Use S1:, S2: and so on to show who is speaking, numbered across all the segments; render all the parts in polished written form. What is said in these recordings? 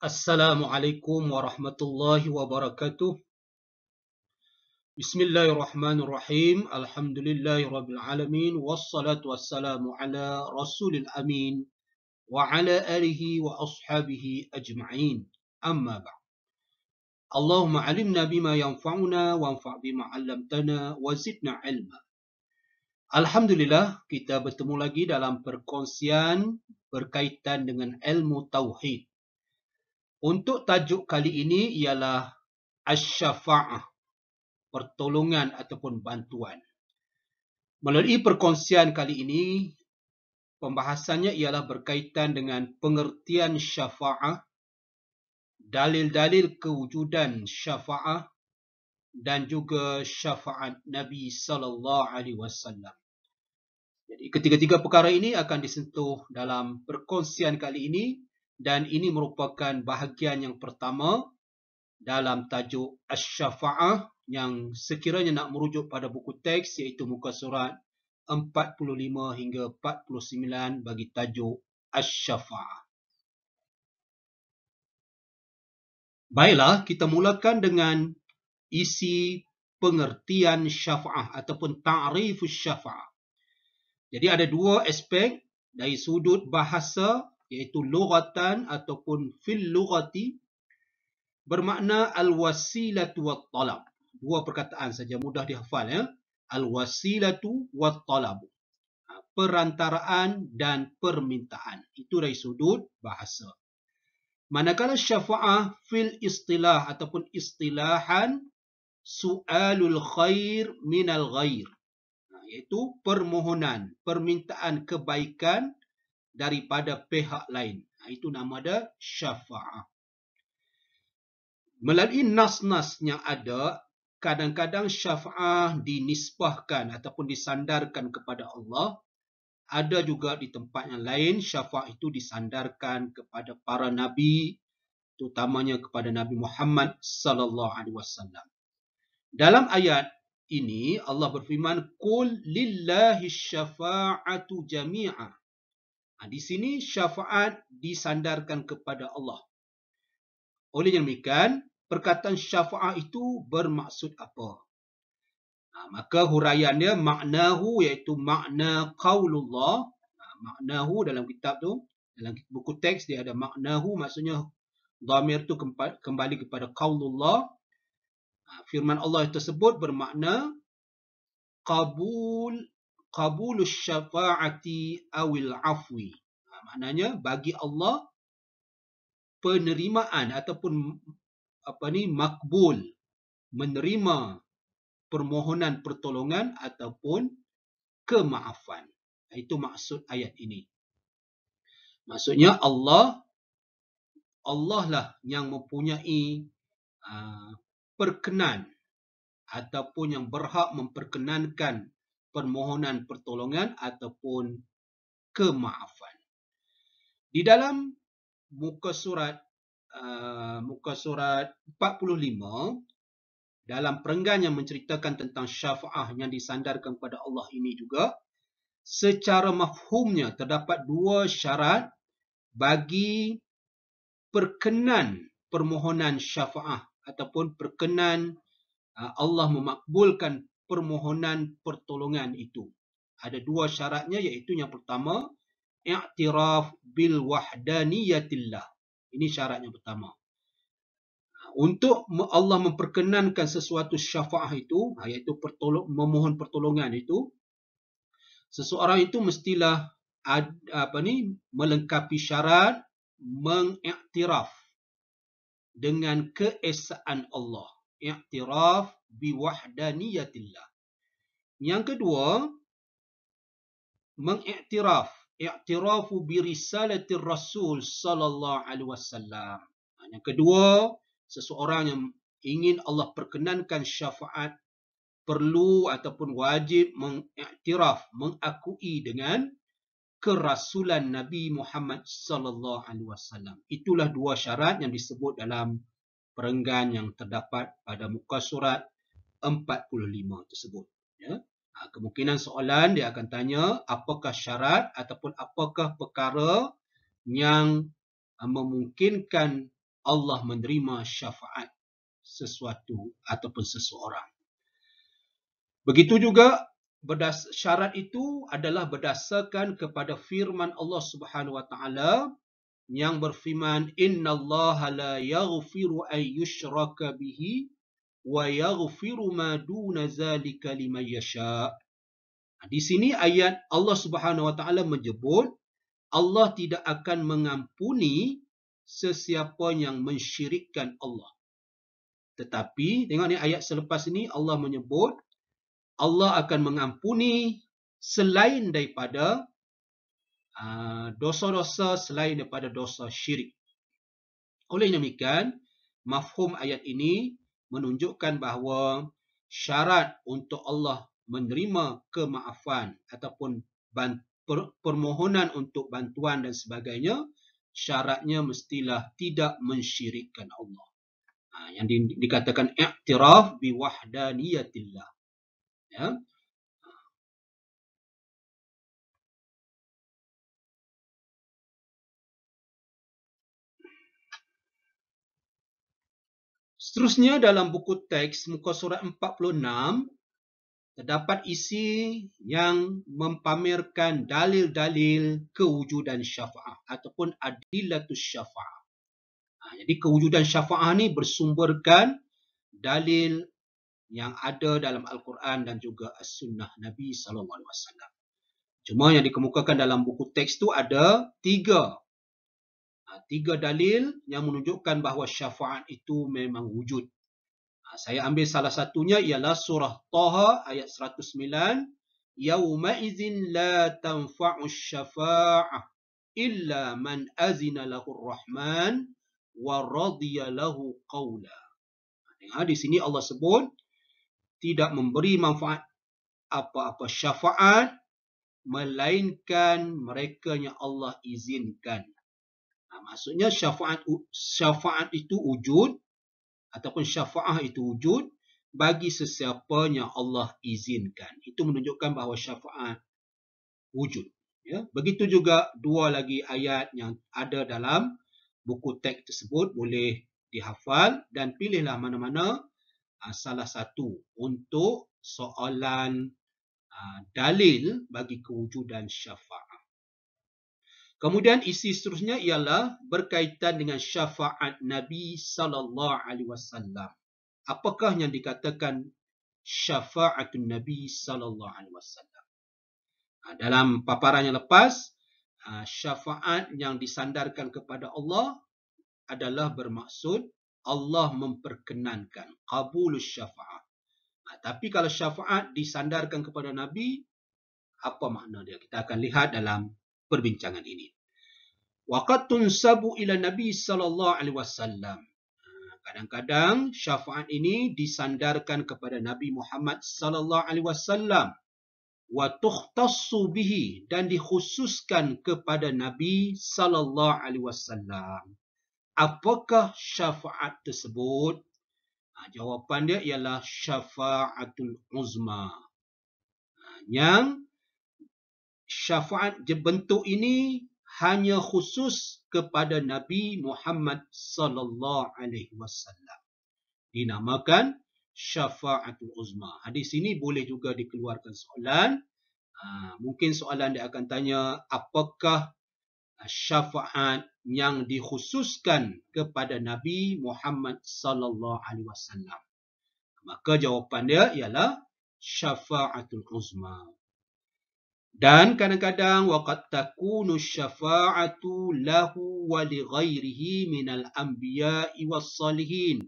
S1: Assalamualaikum warahmatullahi wabarakatuh. Bismillahirrahmanirrahim. Alhamdulillahirabbil alamin wassalatu wassalamu ala rasulil amin wa ala alihi wa ashabihi ajma'in. Amma ba'd. Allahumma alimna bima yanfa'una wanfa' bima 'allamtana wa zidna ilma. Alhamdulillah, kita bertemu lagi dalam perkongsian berkaitan dengan ilmu tauhid. Untuk tajuk kali ini ialah asy-syafa'ah, pertolongan ataupun bantuan. Melalui perkongsian kali ini, pembahasannya ialah berkaitan dengan pengertian syafa'ah, dalil-dalil kewujudan syafa'ah dan juga syafaat Nabi sallallahu alaihi wasallam. Jadi ketiga-tiga perkara ini akan disentuh dalam perkongsian kali ini dan ini merupakan bahagian yang pertama dalam tajuk asy-syafa'ah yang sekiranya nak merujuk pada buku teks iaitu muka surat 45 hingga 49 bagi tajuk asy-syafa'ah. Baiklah, kita mulakan dengan isi pengertian syafa'ah ataupun ta'rifus syafa'ah. Jadi ada dua aspek dari sudut bahasa iaitu lughatan ataupun fil lughati, bermakna al-wasilatu wat-talab. Dua perkataan saja mudah dihafal ya. Al-wasilatu wat-talab. Perantaraan dan permintaan. Itu dari sudut bahasa. Manakala syafa'ah fil istilah ataupun istilahan su'alul khair minal ghair. Iaitu permohonan, permintaan kebaikan daripada pihak lain. Itu nama dia syafa'ah. Melalui nas-nas yang ada, kadang-kadang syafa'ah dinisbahkan ataupun disandarkan kepada Allah. Ada juga di tempat yang lain, syafa'ah itu disandarkan kepada para nabi, terutamanya kepada Nabi Muhammad sallallahu alaihi wasallam. Dalam ayat ini Allah berfirman, "Qul lillahi syafa'atu jami'a." Di sini syafaat disandarkan kepada Allah. Oleh demikian, perkataan syafa'ah itu bermaksud apa? Maka huraian dia maknahu iaitu makna qaulullah. Maknahu dalam kitab tu, dalam buku teks dia ada maknahu, maksudnya dhamir tu kembali kepada qaulullah. Firman Allah tersebut bermakna qabulus syafa'ati awil afwi. Maknanya bagi Allah penerimaan ataupun makbul, menerima permohonan pertolongan ataupun kemaafan. Itu maksud ayat ini. Maksudnya Allah lah yang mempunyai perkenan ataupun yang berhak memperkenankan permohonan pertolongan ataupun kemaafan. Di dalam muka surat 45, dalam perenggan yang menceritakan tentang syafa'ah yang disandarkan kepada Allah ini juga, secara mafhumnya terdapat dua syarat bagi perkenan permohonan syafa'ah ataupun perkenan Allah memakbulkan permohonan pertolongan itu. Ada dua syaratnya, iaitu yang pertama, i'tiraf bil wahdaniyatillah. Ini syarat yang pertama. Untuk Allah memperkenankan sesuatu syafa'ah itu, iaitu memohon pertolongan itu, seseorang itu mestilah melengkapi syarat mengiktiraf dengan keesaan Allah. I'tiraf bi wahdaniyatillah. Yang kedua, i'tirafu bi risalatir Rasul sallallahu alaihi wasallam. Yang kedua, seseorang yang ingin Allah perkenankan syafaat perlu ataupun wajib mengiktiraf, mengakui dengan kerasulan Nabi Muhammad sallallahu alaihi wasallam. Itulah dua syarat yang disebut dalam perenggan yang terdapat pada muka surat 45 tersebut. Ya. Kemungkinan soalan dia akan tanya, apakah syarat ataupun apakah perkara yang memungkinkan Allah menerima syafaat sesuatu ataupun seseorang. Begitu juga syarat itu adalah berdasarkan kepada firman Allah Subhanahu wa taala yang berfirman, innallaha la yaghfiru ay yushraka bihi wa yaghfiru ma duna zalika liman yasha. Di sini ayat Allah Subhanahu wa taala menyebut Allah tidak akan mengampuni sesiapa yang mensyirikkan Allah. Tetapi tengok ni ayat selepas ini Allah menyebut Allah akan mengampuni selain daripada dosa-dosa selain daripada dosa syirik. Oleh demikian, mafhum ayat ini menunjukkan bahawa syarat untuk Allah menerima kemaafan ataupun permohonan untuk bantuan dan sebagainya, syaratnya mestilah tidak mensyirikkan Allah. Yang dikatakan i'tiraf biwahdaniyatillah. Ya. Seterusnya dalam buku teks muka surat 46 terdapat isi yang mempamerkan dalil-dalil kewujudan syafa'ah ataupun adillatus syafa'ah. Jadi kewujudan syafa'ah ni bersumberkan dalil yang ada dalam Al-Quran dan juga As-Sunnah Nabi SAW. Cuma yang dikemukakan dalam buku teks tu ada tiga dalil yang menunjukkan bahawa syafaat itu memang wujud. Saya ambil salah satunya ialah surah Taha ayat 109. Yauma idzin la tanfa'u syafa'ah illa man azina lahur rahman wa radiya lahu qawla. Di sini Allah sebut tidak memberi manfaat apa-apa syafaat melainkan mereka yang Allah izinkan. Maksudnya syafaat itu wujud ataupun syafaah itu wujud bagi sesiapa yang Allah izinkan. Itu menunjukkan bahawa syafaat wujud. Ya. Begitu juga dua lagi ayat yang ada dalam buku teks tersebut boleh dihafal dan pilihlah mana-mana salah satu untuk soalan dalil bagi kewujudan syafaat. Kemudian isi seterusnya ialah berkaitan dengan syafaat Nabi sallallahu alaihi wasallam. Apakah yang dikatakan syafaatun Nabi sallallahu alaihi wasallam? Dalam paparan yang lepas, syafaat yang disandarkan kepada Allah adalah bermaksud Allah memperkenankan qabulus syafaat. Tapi kalau syafaat disandarkan kepada Nabi, apa makna dia? Kita akan lihat dalam perbincangan ini. Waqad tunsabu ila Nabi sallallahu alaihi wasallam. Kadang-kadang syafaat ini disandarkan kepada Nabi Muhammad sallallahu alaihi wasallam wa tukhtassu bihi dan dikhususkan kepada Nabi sallallahu alaihi wasallam. Apakah syafaat tersebut? Jawapan dia ialah syafaatul uzma. Yang syafaat bentuk ini hanya khusus kepada Nabi Muhammad sallallahu alaihi wasallam. Dinamakan syafaatul uzma. Di sini boleh juga dikeluarkan soalan. Mungkin soalan dia akan tanya, apakah syafaat yang dikhususkan kepada Nabi Muhammad sallallahu alaihi wasallam? Maka jawapan dia ialah syafaatul uzma. Dan kadang-kadang waqad takunu syafa'atu lahu wa li ghairihi minal anbiya'i was salihin.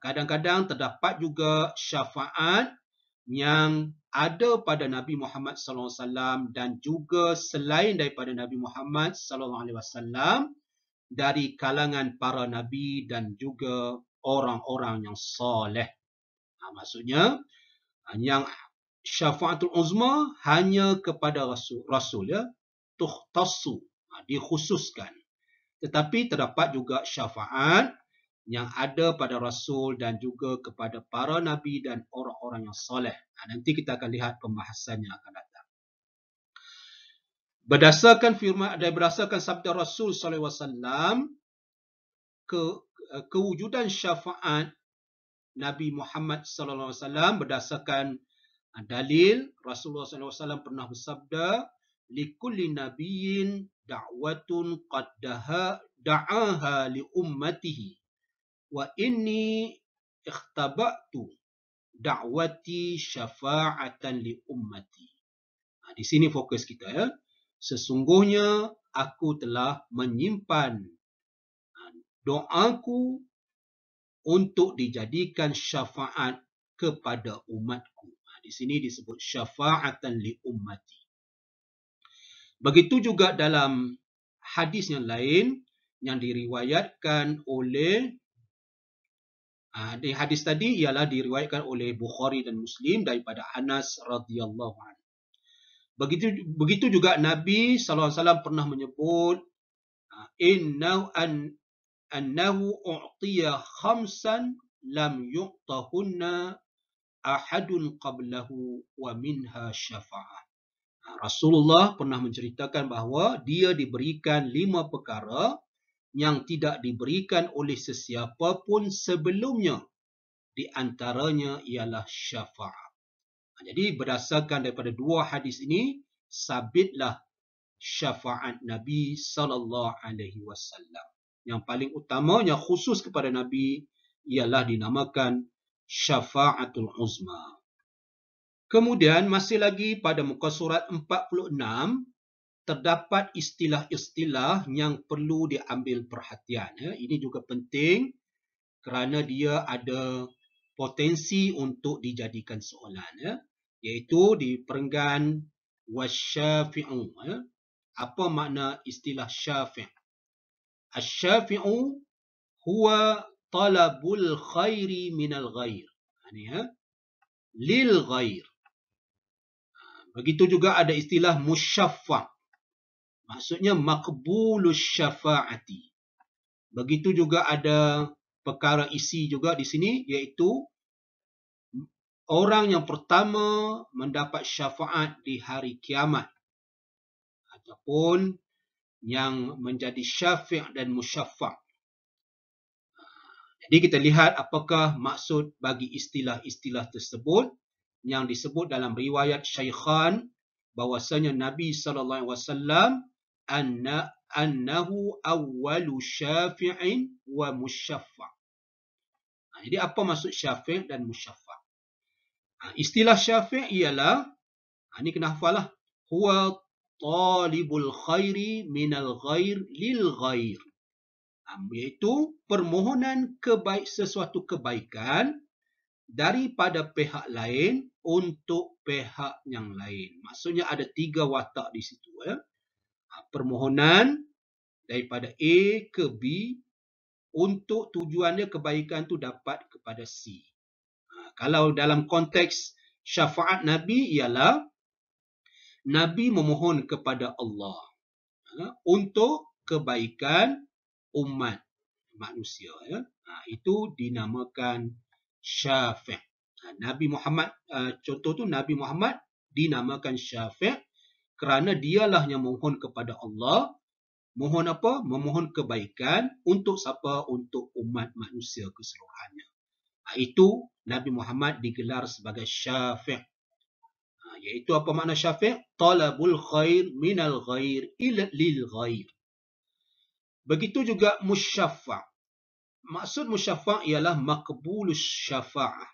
S1: Kadang-kadang terdapat juga syafaat yang ada pada Nabi Muhammad sallallahu alaihi wasallam dan juga selain daripada Nabi Muhammad sallallahu alaihi wasallam dari kalangan para nabi dan juga orang-orang yang soleh. Maksudnya yang syafaatul uzma hanya kepada rasul ya, tukhtassu, dikhususkan. Tetapi terdapat juga syafaat yang ada pada rasul dan juga kepada para nabi dan orang-orang yang soleh. Nanti kita akan lihat pembahasannya akan datang. Berdasarkan sabda Rasul sallallahu alaihi wasallam, kewujudan syafaat Nabi Muhammad sallallahu alaihi wasallam berdasarkan dalil Rasulullah sallallahu alaihi wasallam pernah bersabda, likulli nabiyyin da'watun qad da'aha li ummatihi wa inni ikhtaba'tu da'wati syafa'atan li ummati. Di sini fokus kita ya. Sesungguhnya aku telah menyimpan doaku untuk dijadikan syafaat kepada umatku. Di sini disebut syafa'atan li ummati. Begitu juga dalam hadis yang lain yang diriwayatkan oleh di hadis tadi ialah diriwayatkan oleh Bukhari dan Muslim daripada Anas radhiyallahu anhu. Begitu juga Nabi sallallahu alaihi wasallam pernah menyebut annahu u'tiya khamsan lam yu'tahunna ahadun qablahu wa minha syafa'ah. Rasulullah pernah menceritakan bahawa dia diberikan 5 perkara yang tidak diberikan oleh sesiapa pun sebelumnya. Di antaranya ialah syafa'ah. Jadi berdasarkan daripada 2 hadis ini, sabitlah syafaat Nabi sallallahu alaihi wasallam. Yang paling utama, yang khusus kepada Nabi ialah dinamakan syafa'atul uzma. Kemudian masih lagi pada muka surat 46 terdapat istilah-istilah yang perlu diambil perhatian. Ini juga penting kerana dia ada potensi untuk dijadikan soalan, iaitu di perenggan wasyafi'u. Apa makna istilah syafi'? Asy-syafi'u huwa talabul khairi minal ghair. Lil ghair. Begitu juga ada istilah musyaffa'. Maksudnya maqbulus syafa'ati. Begitu juga ada perkara isi juga di sini, iaitu orang yang pertama mendapat syafaat di hari kiamat ataupun yang menjadi syafi' dan musyaffa'. Jadi kita lihat apakah maksud bagi istilah-istilah tersebut yang disebut dalam riwayat Syaikhan bahwasanya Nabi sallallahu alaihi wasallam annahu awwalu syafi'in wa musyaffa'. Jadi apa maksud syafi' dan musyaffa'? Istilah syafi' ialah, ini kena hafal lah, huwa talibul khairi minal ghair lil ghair. Iaitu permohonan sesuatu kebaikan daripada pihak lain untuk pihak yang lain. Maksudnya ada 3 watak di situ. Permohonan daripada A ke B untuk tujuannya kebaikan tu dapat kepada C. Kalau dalam konteks syafaat Nabi ialah Nabi memohon kepada Allah untuk kebaikan umat manusia. Itu dinamakan syafi'. Nabi Muhammad, contoh tu Nabi Muhammad dinamakan syafi' kerana dialah yang memohon kepada Allah. Mohon apa? Memohon kebaikan untuk siapa? Untuk umat manusia keseluruhannya. Itu Nabi Muhammad digelar sebagai syafi'. Iaitu apa makna syafi'? Talabul khair minal ghair ila lil ghair. Begitu juga musyaffa'. Maksud musyaffa' ialah maqbulus syafa'ah.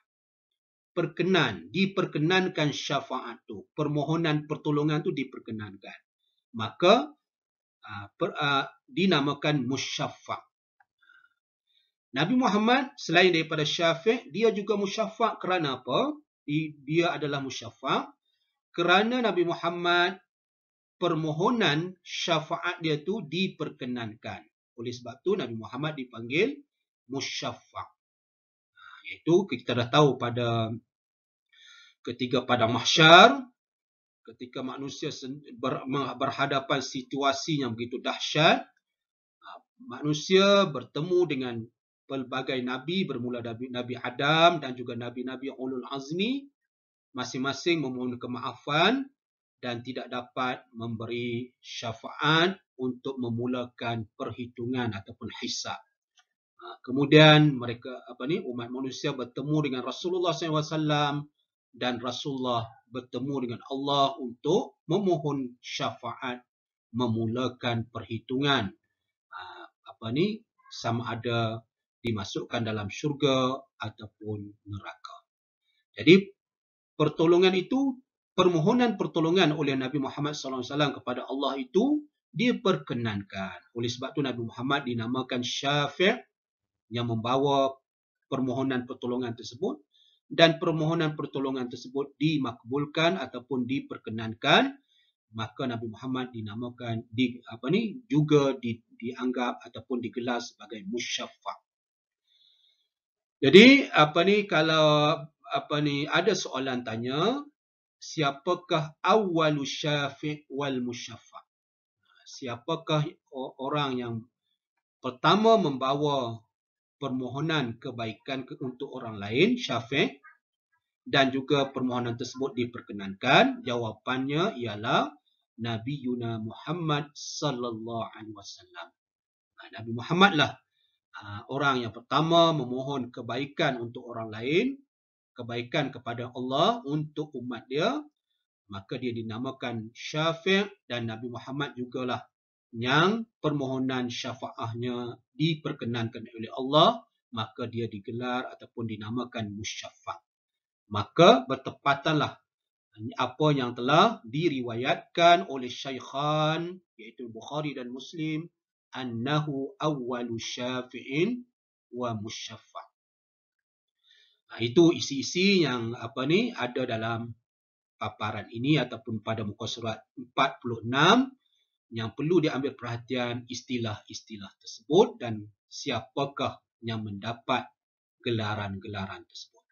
S1: Diperkenankan syafaat tu. Permohonan pertolongan tu diperkenankan. Maka dinamakan musyaffa'. Nabi Muhammad selain daripada syafi', dia juga musyaffa' kerana apa? Dia adalah musyaffa' kerana Nabi Muhammad permohonan syafaat dia tu diperkenankan. Oleh sebab tu Nabi Muhammad dipanggil musyaffa'. Iaitu kita dah tahu ketika pada mahsyar, ketika manusia berhadapan situasi yang begitu dahsyat, manusia bertemu dengan pelbagai nabi, bermula dari Nabi Adam dan juga nabi-nabi ulul azmi, masing-masing memohon kemaafan dan tidak dapat memberi syafaat untuk memulakan perhitungan ataupun hisab. Kemudian mereka umat manusia bertemu dengan Rasulullah SAW dan Rasulullah bertemu dengan Allah untuk memohon syafaat, memulakan perhitungan sama ada dimasukkan dalam syurga ataupun neraka. Jadi pertolongan itu, permohonan pertolongan oleh Nabi Muhammad SAW kepada Allah itu diperkenankan. Oleh sebab itu Nabi Muhammad dinamakan syafi' yang membawa permohonan pertolongan tersebut, dan permohonan pertolongan tersebut dimakbulkan ataupun diperkenankan, maka Nabi Muhammad dinamakan juga dianggap ataupun digelar sebagai musyaffa'. Jadi kalau ada soalan tanya, siapakah awwalu syafi' wal musyaffa'? Siapakah orang yang pertama membawa permohonan kebaikan untuk orang lain, syafi', dan juga permohonan tersebut diperkenankan? Jawapannya ialah Nabi Yuna Muhammad sallallahu alaihi wasallam. Nabi Muhammad lah orang yang pertama memohon kebaikan untuk orang lain, kebaikan kepada Allah untuk umat dia, maka dia dinamakan syafi', dan Nabi Muhammad jugalah yang permohonan syafaahnya diperkenankan oleh Allah, maka dia digelar ataupun dinamakan musyaffa'. Maka bertepatanlah apa yang telah diriwayatkan oleh Syaikhan, iaitu Bukhari dan Muslim, annahu awwalu syafi'in wa musyaffa'. Itu isi-isi yang ada dalam paparan ini ataupun pada muka surat 46, yang perlu diambil perhatian istilah-istilah tersebut dan siapakah yang mendapat gelaran-gelaran tersebut.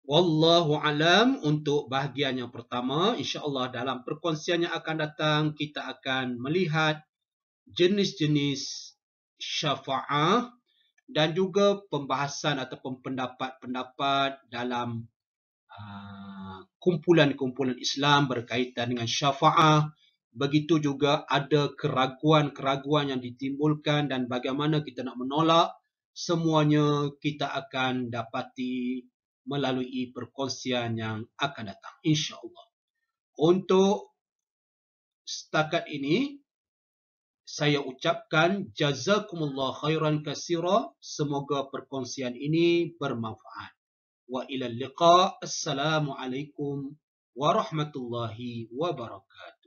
S1: Wallahu alam. Untuk bahagian yang pertama, insya-Allah dalam perkongsian yang akan datang kita akan melihat jenis-jenis syafa'ah dan juga pembahasan ataupun pendapat-pendapat dalam kumpulan-kumpulan Islam berkaitan dengan syafa'ah. Begitu juga ada keraguan-keraguan yang ditimbulkan dan bagaimana kita nak menolak. Semuanya kita akan dapati melalui perkongsian yang akan datang, insya-Allah. Untuk setakat ini saya ucapkan jazakumullah khairan katsira. Semoga perkongsian ini bermanfaat. Wa ilal liqa. Assalamualaikum warahmatullahi wabarakatuh.